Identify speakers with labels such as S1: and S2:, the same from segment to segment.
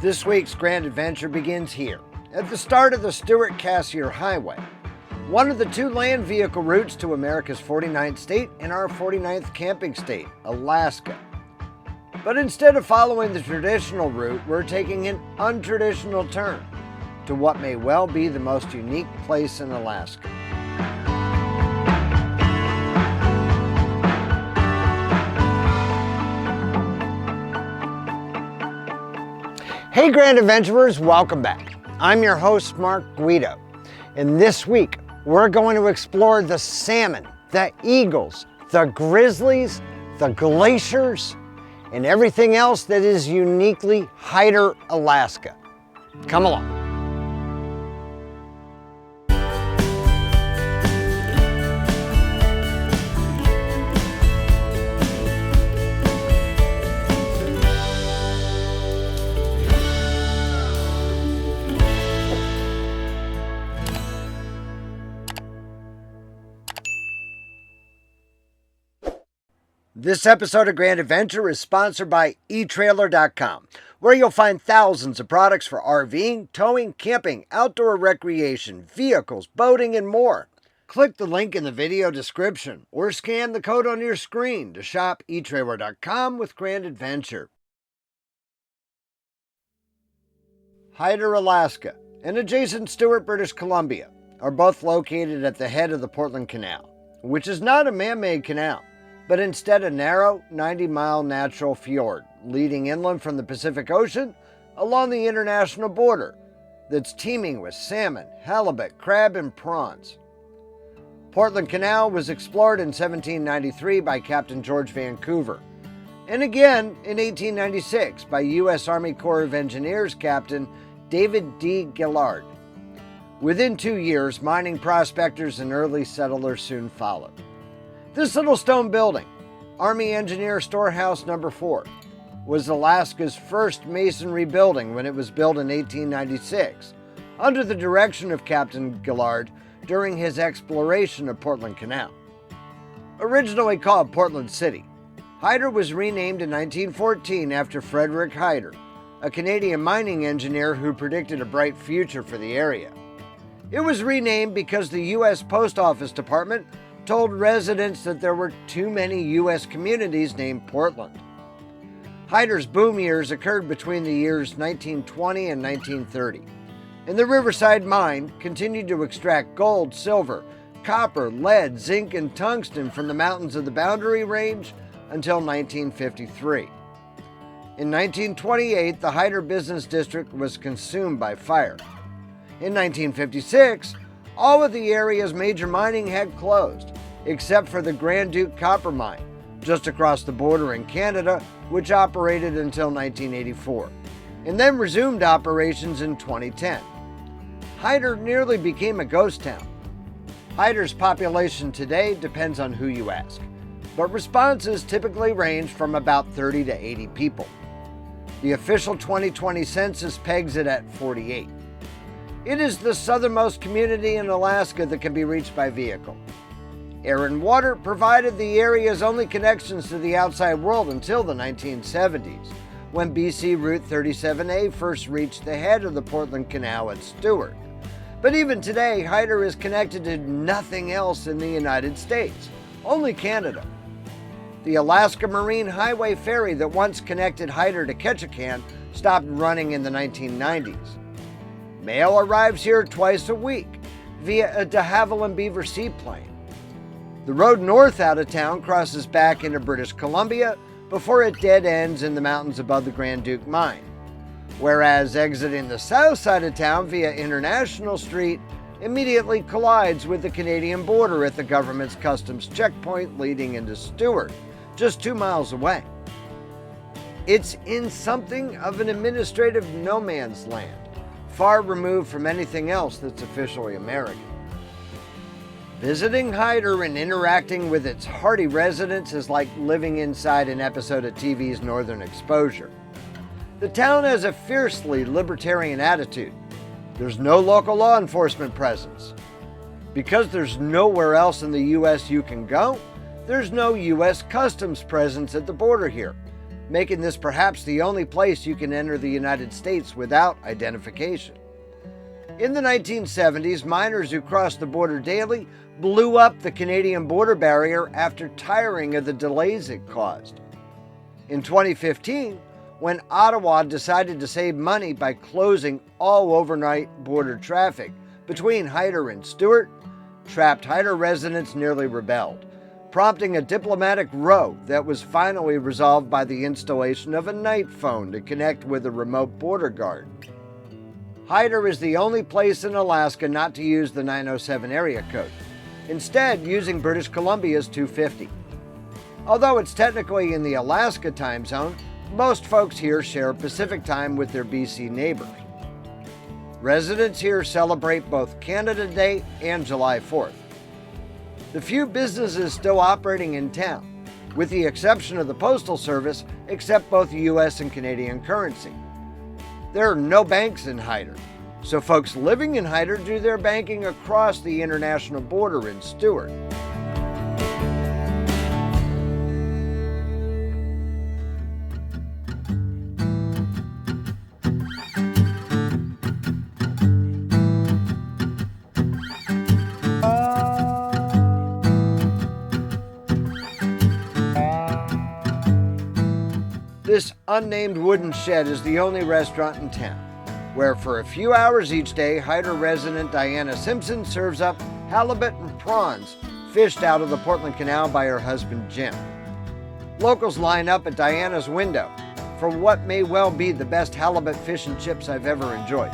S1: This week's grand adventure begins here, at the start of the Stewart-Cassiar Highway, one of the two land vehicle routes to America's 49th state and our 49th camping state, Alaska. But instead of following the traditional route, we're taking an untraditional turn to what may well be the most unique place in Alaska. Hey Grand Adventurers, welcome back. I'm your host, Mark Guido, and this week we're going to explore the salmon, the eagles, the grizzlies, the glaciers, and everything else that is uniquely Hyder, Alaska. Come along. This episode of Grand Adventure is sponsored by etrailer.com, where you'll find thousands of products for RVing, towing, camping, outdoor recreation, vehicles, boating, and more. Click the link in the video description or scan the code on your screen to shop etrailer.com with Grand Adventure. Hyder, Alaska, and adjacent Stewart, British Columbia, are both located at the head of the Portland Canal, which is not a man-made canal, but instead a narrow, 90-mile natural fjord leading inland from the Pacific Ocean along the international border that's teeming with salmon, halibut, crab, and prawns. Portland Canal was explored in 1793 by Captain George Vancouver, and again in 1896 by U.S. Army Corps of Engineers Captain David D. Gillard. Within 2 years, mining prospectors and early settlers soon followed. This little stone building, Army Engineer Storehouse No. 4, was Alaska's first masonry building when it was built in 1896, under the direction of Captain Gillard during his exploration of Portland Canal. Originally called Portland City, Hyder was renamed in 1914 after Frederick Hyder, a Canadian mining engineer who predicted a bright future for the area. It was renamed because the U.S. Post Office Department told residents that there were too many U.S. communities named Portland. Hyder's boom years occurred between the years 1920 and 1930, and the Riverside Mine continued to extract gold, silver, copper, lead, zinc, and tungsten from the mountains of the Boundary Range until 1953. In 1928, the Hyder Business District was consumed by fire. In 1956, all of the area's major mining had closed, except for the Grand Duke Copper Mine, just across the border in Canada, which operated until 1984, and then resumed operations in 2010. Hyder nearly became a ghost town. Hyder's population today depends on who you ask, but responses typically range from about 30 to 80 people. The official 2020 census pegs it at 48. It is the southernmost community in Alaska that can be reached by vehicle. Air and water provided the area's only connections to the outside world until the 1970s, when BC Route 37A first reached the head of the Portland Canal at Stewart. But even today, Hyder is connected to nothing else in the United States, only Canada. The Alaska Marine Highway ferry that once connected Hyder to Ketchikan stopped running in the 1990s. Mail arrives here twice a week via a de Havilland Beaver seaplane. The road north out of town crosses back into British Columbia before it dead ends in the mountains above the Grand Duke Mine, whereas exiting the south side of town via International Street immediately collides with the Canadian border at the government's customs checkpoint leading into Stewart, just 2 miles away. It's in something of an administrative no man's land, far removed from anything else that's officially American. Visiting Hyder and interacting with its hardy residents is like living inside an episode of TV's Northern Exposure. The town has a fiercely libertarian attitude. There's no local law enforcement presence. Because there's nowhere else in the U.S. you can go, there's no U.S. Customs presence at the border here, making this perhaps the only place you can enter the United States without identification. In the 1970s, miners who crossed the border daily blew up the Canadian border barrier after tiring of the delays it caused. In 2015, when Ottawa decided to save money by closing all overnight border traffic between Hyder and Stewart, trapped Hyder residents nearly rebelled, prompting a diplomatic row that was finally resolved by the installation of a night phone to connect with a remote border guard. Hyder is the only place in Alaska not to use the 907 area code, instead using British Columbia's 250. Although it's technically in the Alaska time zone, most folks here share Pacific time with their BC neighbors. Residents here celebrate both Canada Day and July 4th. The few businesses still operating in town, with the exception of the Postal Service, accept both US and Canadian currency. There are no banks in Hyder, so folks living in Hyder do their banking across the international border in Stewart. This unnamed wooden shed is the only restaurant in town, where for a few hours each day, Hyder resident Diana Simpson serves up halibut and prawns fished out of the Portland Canal by her husband Jim. Locals line up at Diana's window for what may well be the best halibut fish and chips I've ever enjoyed.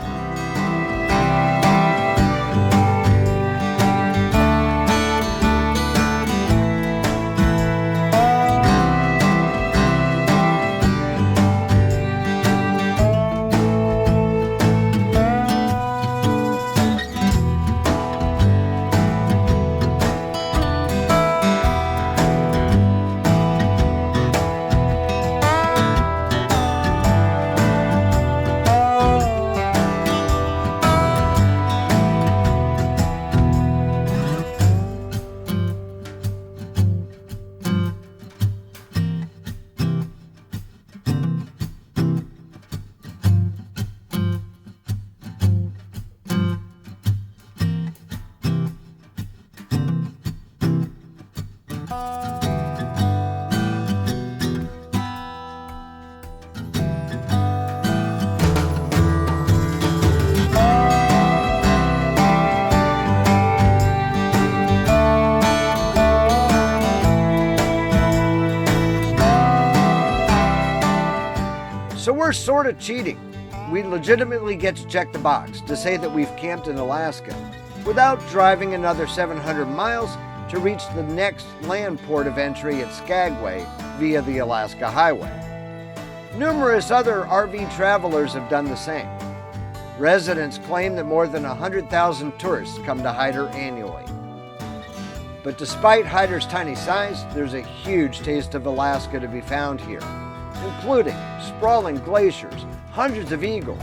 S1: So we're sort of cheating. We legitimately get to check the box to say that we've camped in Alaska without driving another 700 miles to reach the next land port of entry at Skagway via the Alaska Highway. Numerous other RV travelers have done the same. Residents claim that more than 100,000 tourists come to Hyder annually. But despite Hyder's tiny size, there's a huge taste of Alaska to be found here, including sprawling glaciers, hundreds of eagles,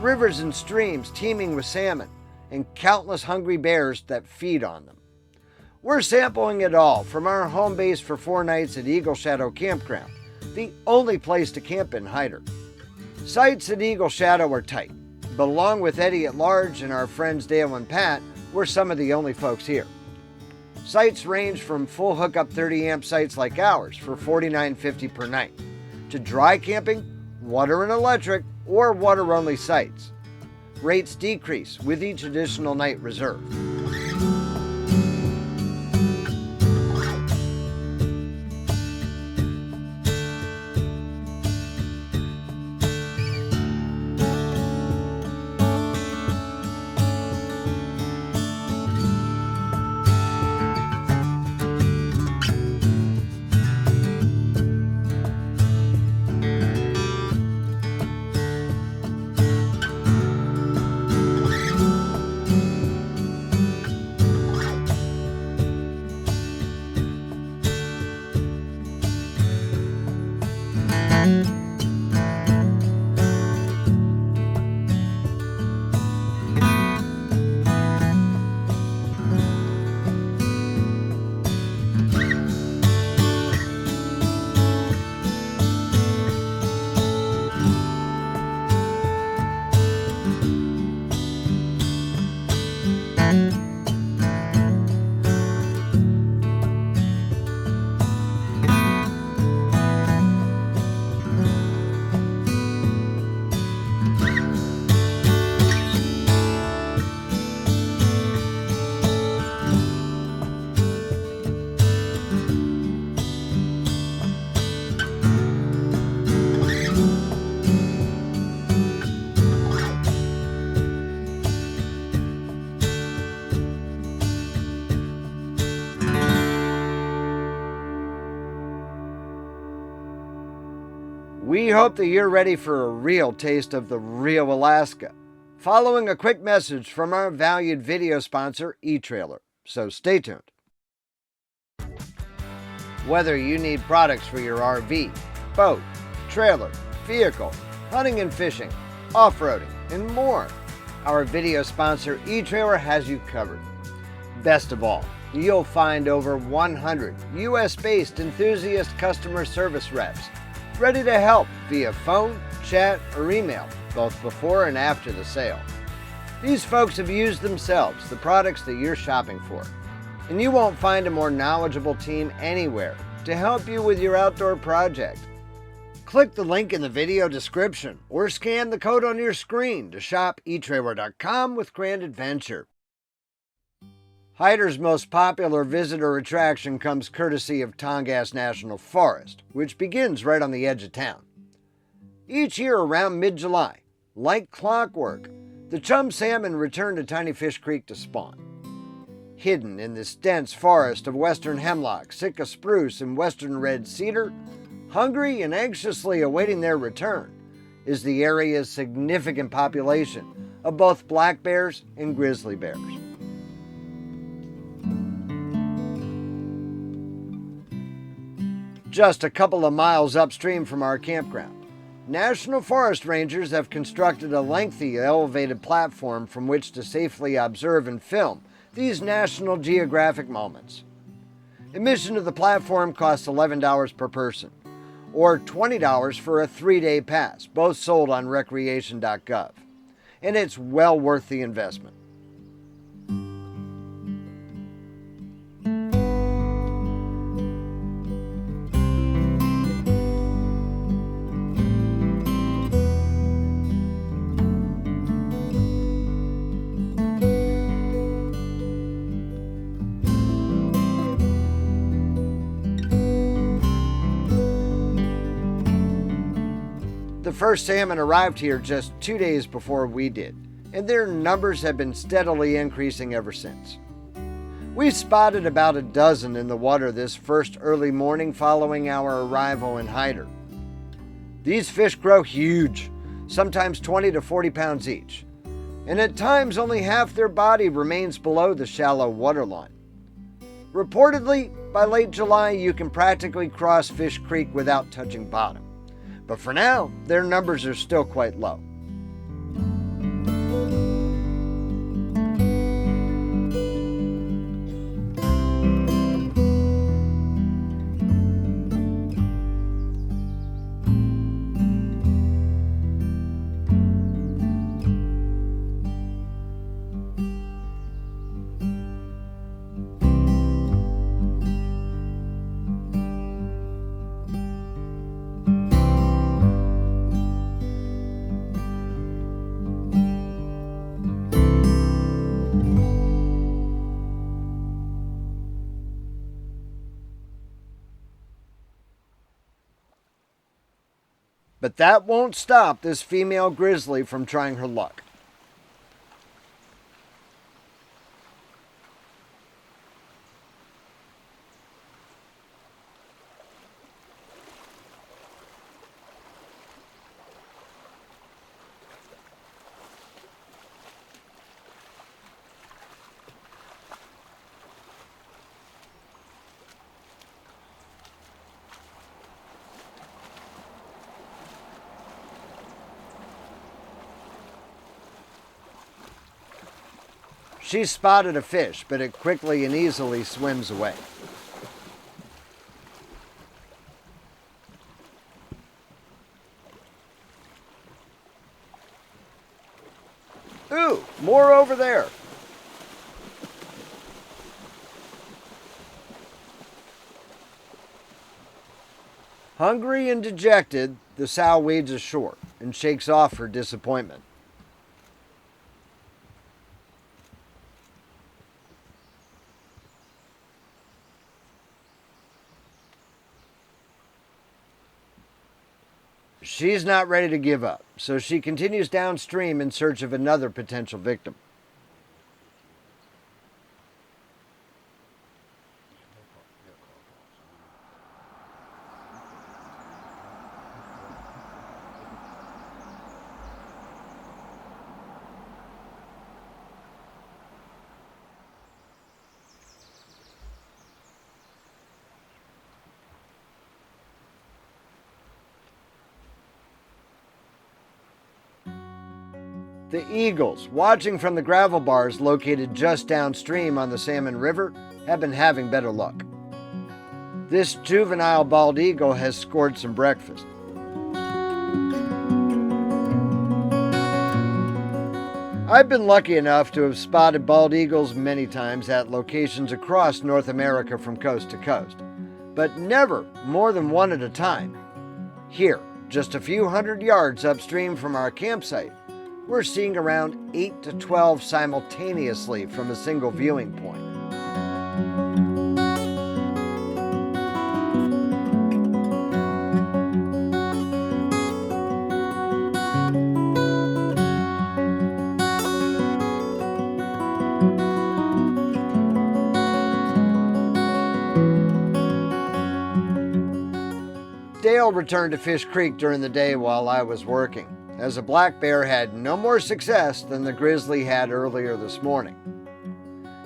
S1: rivers and streams teeming with salmon, and countless hungry bears that feed on them. We're sampling it all from our home base for 4 nights at Eagle Shadow Campground, the only place to camp in Hyder. Sites at Eagle Shadow are tight, but along with Eddie at Large and our friends Dale and Pat, we're some of the only folks here. Sites range from full hookup 30 amp sites like ours for $49.50 per night, to dry camping, water and electric, or water-only sites. Rates decrease with each additional night reserved. hope that you're ready for a real taste of the real Alaska. Following a quick message from our valued video sponsor, eTrailer. So stay tuned. Whether you need products for your RV, boat, trailer, vehicle, hunting and fishing, off-roading, and more, our video sponsor eTrailer has you covered. Best of all, you'll find over 100 US-based enthusiast customer service reps ready to help via phone, chat, or email, both before and after the sale. These folks have used themselves the products that you're shopping for, and you won't find a more knowledgeable team anywhere to help you with your outdoor project. Click the link in the video description or scan the code on your screen to shop etrailer.com with Grand Adventure. Hyder's most popular visitor attraction comes courtesy of Tongass National Forest, which begins right on the edge of town. Each year around mid-July, like clockwork, the chum salmon return to Tiny Fish Creek to spawn. Hidden in this dense forest of western hemlock, Sitka spruce, and western red cedar, hungry and anxiously awaiting their return, is the area's significant population of both black bears and grizzly bears. Just a couple of miles upstream from our campground, National Forest Rangers have constructed a lengthy elevated platform from which to safely observe and film these National Geographic moments. Admission to the platform costs $11 per person, or $20 for a 3-day pass, both sold on recreation.gov. And it's well worth the investment. The first salmon arrived here just 2 days before we did, and their numbers have been steadily increasing ever since. We spotted about a dozen in the water this first early morning following our arrival in Hyder. These fish grow huge, sometimes 20 to 40 pounds each, and at times only half their body remains below the shallow waterline. Reportedly, by late July, you can practically cross Fish Creek without touching bottom. But for now, their numbers are still quite low. But that won't stop this female grizzly from trying her luck. She spotted a fish, but it quickly and easily swims away. Ooh, more over there. Hungry and dejected, the sow wades ashore and shakes off her disappointment. She's not ready to give up, so she continues downstream in search of another potential victim. The eagles, watching from the gravel bars located just downstream on the Salmon River, have been having better luck. This juvenile bald eagle has scored some breakfast. I've been lucky enough to have spotted bald eagles many times at locations across North America from coast to coast, but never more than one at a time. Here, just a few hundred yards upstream from our campsite, we're seeing around 8 to 12 simultaneously from a single viewing point. Dale returned to Fish Creek during the day while I was working, as a black bear had no more success than the grizzly had earlier this morning.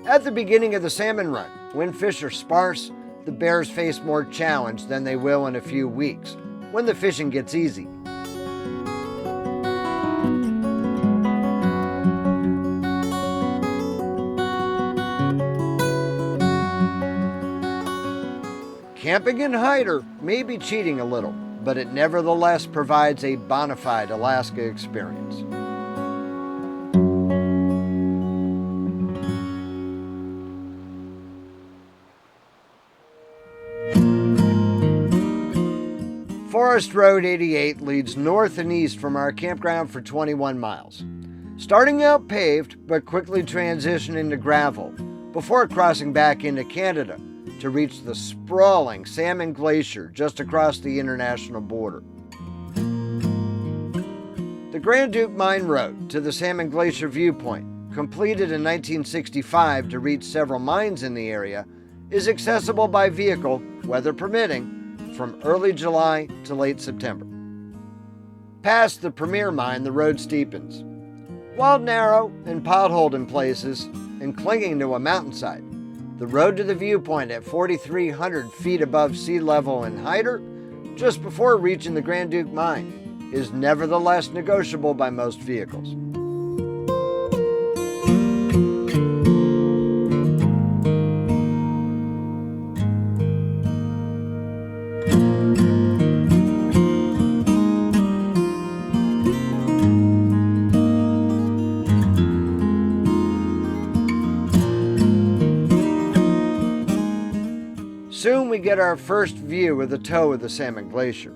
S1: At the beginning of the salmon run, when fish are sparse, the bears face more challenge than they will in a few weeks, when the fishing gets easy. Camping in Hyder may be cheating a little, but it nevertheless provides a bona fide Alaska experience. Forest Road 88 leads north and east from our campground for 21 miles, starting out paved but quickly transitioning to gravel before crossing back into Canada to reach the sprawling Salmon Glacier just across the international border. The Grand Duke Mine Road to the Salmon Glacier viewpoint, completed in 1965 to reach several mines in the area, is accessible by vehicle, weather permitting, from early July to late September. Past the Premier Mine, the road steepens. While narrow and potholed in places and clinging to a mountainside, the road to the viewpoint at 4,300 feet above sea level in Hyder, just before reaching the Grand Duke Mine, is nevertheless negotiable by most vehicles. Soon we get our first view of the toe of the Salmon Glacier.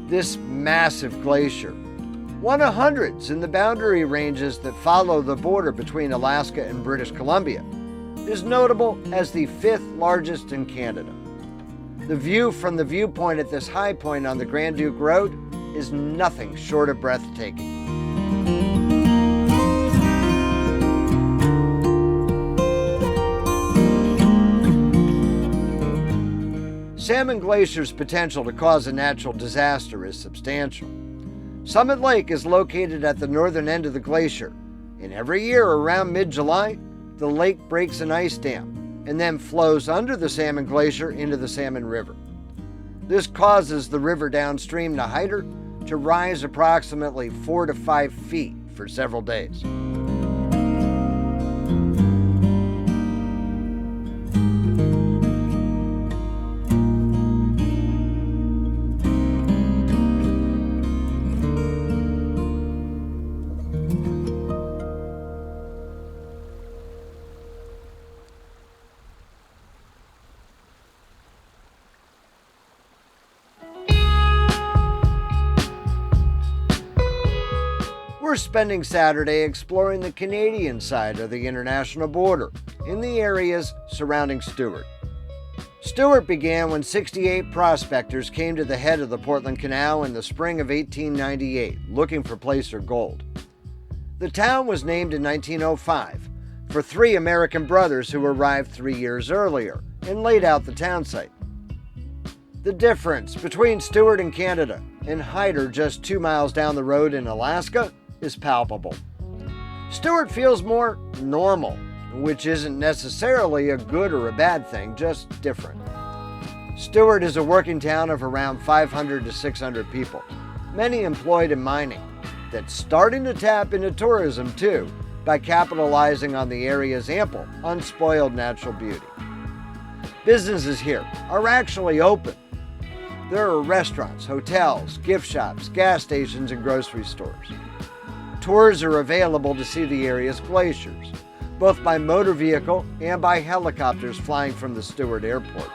S1: This massive glacier, one of hundreds in the boundary ranges that follow the border between Alaska and British Columbia, is notable as the 5th largest in Canada. The view from the viewpoint at this high point on the Grand Duke Road is nothing short of breathtaking. Salmon Glacier's potential to cause a natural disaster is substantial. Summit Lake is located at the northern end of the glacier, and every year around mid-July, the lake breaks an ice dam and then flows under the Salmon Glacier into the Salmon River. This causes the river downstream to Hyder to rise approximately 4 to 5 feet for several days. We're spending Saturday exploring the Canadian side of the international border in the areas surrounding Stewart. Stewart began when 68 prospectors came to the head of the Portland Canal in the spring of 1898 looking for placer gold. The town was named in 1905 for 3 American brothers who arrived 3 years earlier and laid out the town site. The difference between Stewart in Canada and Hyder just 2 miles down the road in Alaska is palpable. Stewart feels more normal, which isn't necessarily a good or a bad thing, just different. Stewart is a working town of around 500 to 600 people, many employed in mining, that's starting to tap into tourism too by capitalizing on the area's ample, unspoiled natural beauty. Businesses here are actually open. There are restaurants, hotels, gift shops, gas stations, and grocery stores. Tours are available to see the area's glaciers, both by motor vehicle and by helicopters flying from the Stewart Airport.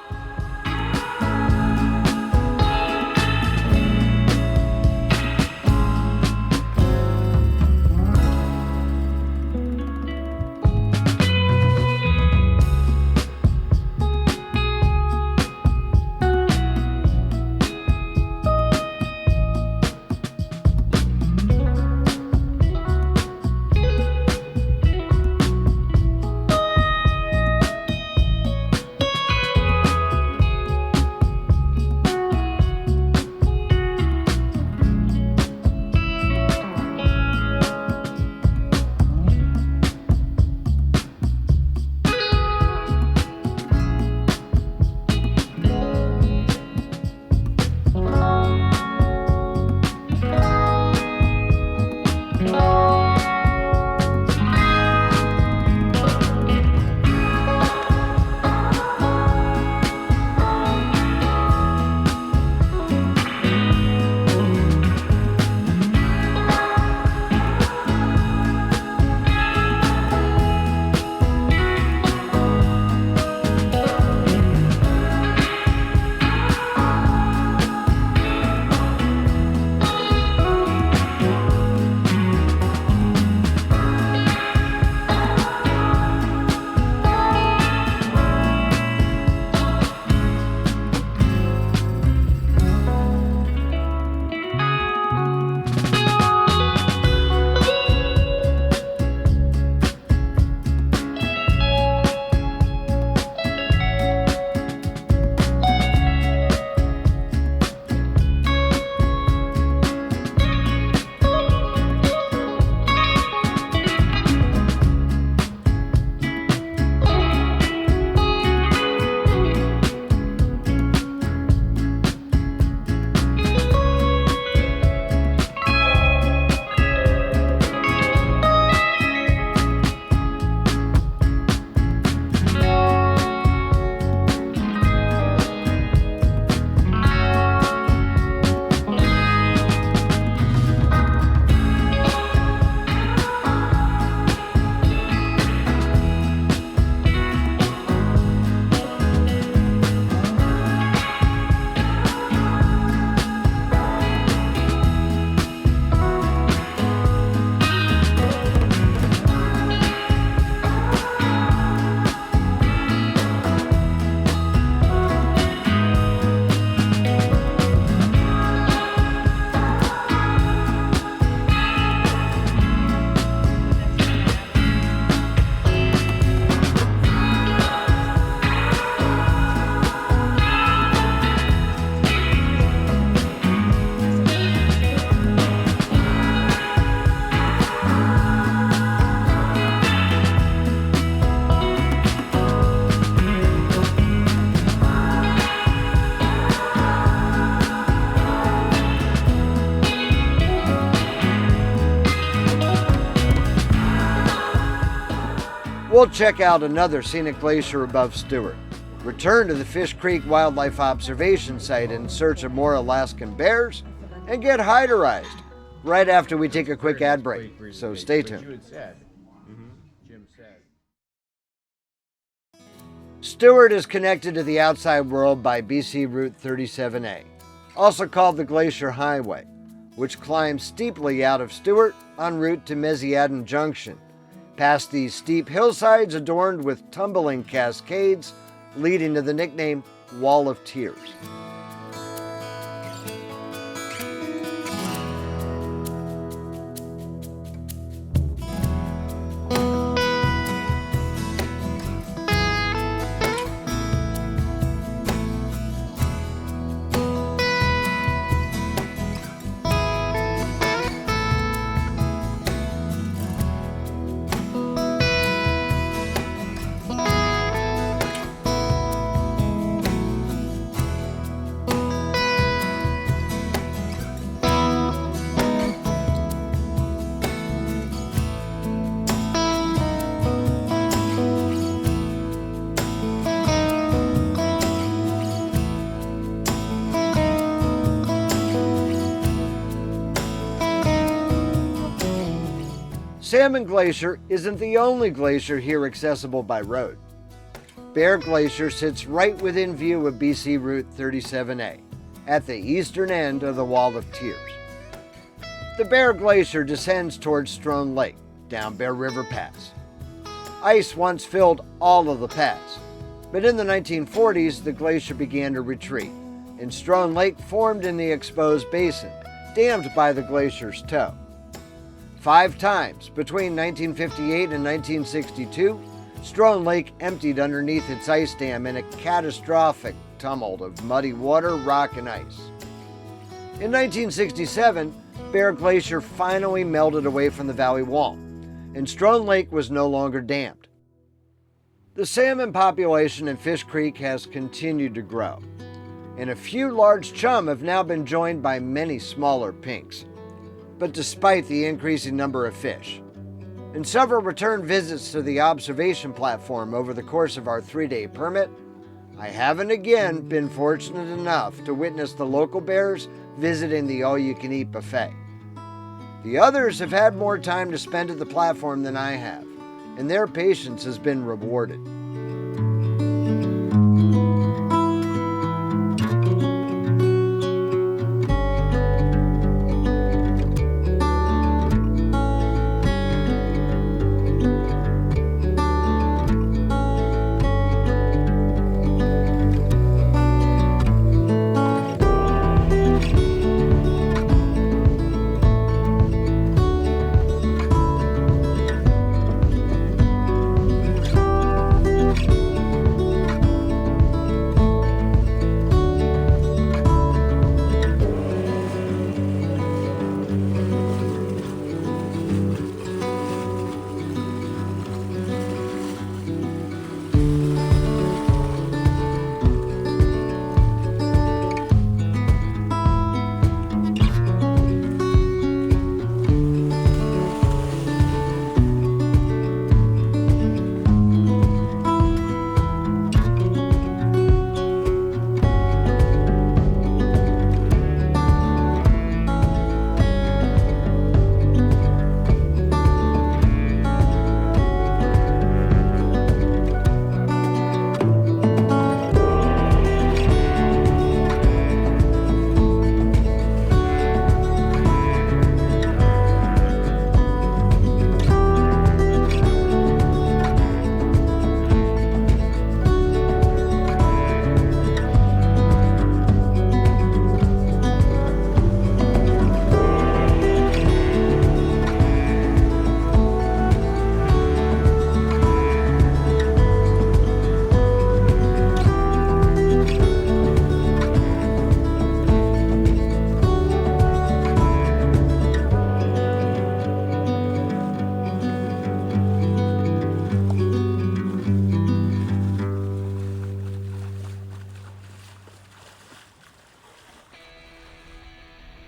S1: We'll check out another scenic glacier above Stewart, return to the Fish Creek Wildlife Observation Site in search of more Alaskan bears, and get Hyderized right after we take a quick ad break. So stay tuned. Stewart is connected to the outside world by BC Route 37A, also called the Glacier Highway, which climbs steeply out of Stewart en route to Mesiadin Junction, past these steep hillsides adorned with tumbling cascades, leading to the nickname Wall of Tears. Salmon Glacier isn't the only glacier here accessible by road. Bear Glacier sits right within view of BC Route 37A, at the eastern end of the Wall of Tears. The Bear Glacier descends towards Strone Lake, down Bear River Pass. Ice once filled all of the pass, but in the 1940s the glacier began to retreat, and Strone Lake formed in the exposed basin, dammed by the glacier's toe. 5 times between 1958 and 1962, Strone Lake emptied underneath its ice dam in a catastrophic tumult of muddy water, rock, and ice. In 1967, Bear Glacier finally melted away from the valley wall, and Strone Lake was no longer dammed. The salmon population in Fish Creek has continued to grow, and a few large chum have now been joined by many smaller pinks. But despite the increasing number of fish, and several return visits to the observation platform over the course of our 3-day permit, I haven't again been fortunate enough to witness the local bears visiting the all-you-can-eat buffet. The others have had more time to spend at the platform than I have, and their patience has been rewarded.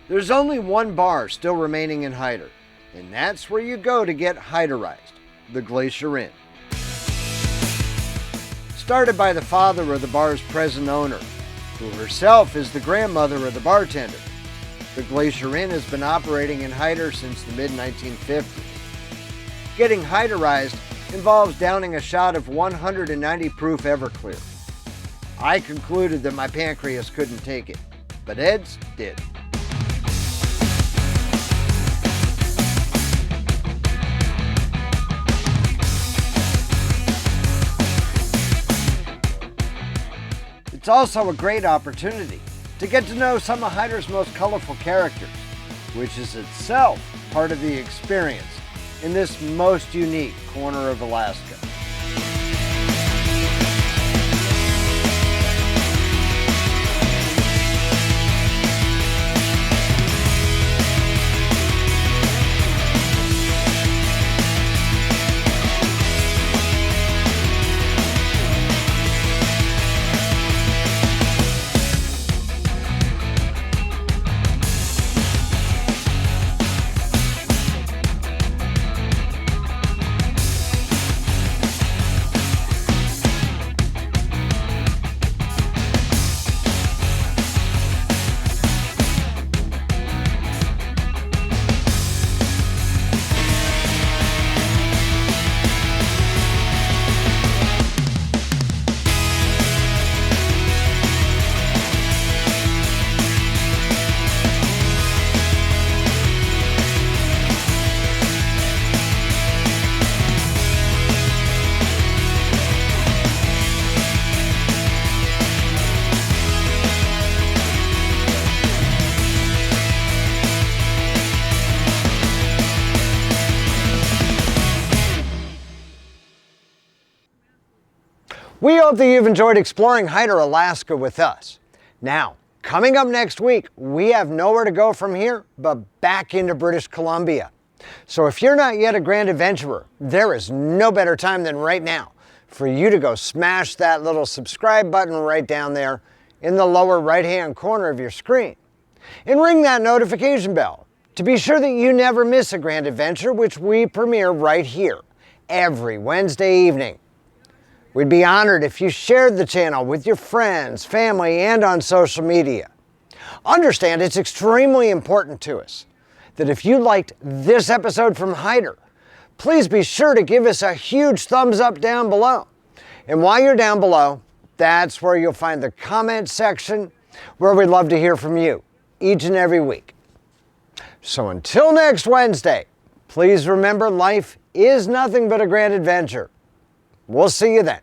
S1: There's only one bar still remaining in Hyder, and that's where you go to get Hyderized, the Glacier Inn. Started by the father of the bar's present owner, who herself is the grandmother of the bartender, the Glacier Inn has been operating in Hyder since the mid-1950s. Getting Hyderized involves downing a shot of 190 proof Everclear. I concluded that my pancreas couldn't take it, but Ed's did. The It's also a great opportunity to get to know some of Hyder's most colorful characters, which is itself part of the experience in this most unique corner of Alaska. We hope that you've enjoyed exploring Hyder, Alaska with us. Now, coming up next week, we have nowhere to go from here but back into British Columbia. So if you're not yet a grand adventurer, there is no better time than right now for you to go smash that little subscribe button right down there in the lower right-hand corner of your screen. And ring that notification bell to be sure that you never miss a grand adventure, which we premiere right here every Wednesday evening. We'd be honored if you shared the channel with your friends, family, and on social media. Understand it's extremely important to us that if you liked this episode from Hyder, please be sure to give us a huge thumbs up down below. And while you're down below, that's where you'll find the comment section where we'd love to hear from you each and every week. So until next Wednesday, please remember life is nothing but a grand adventure. We'll see you then.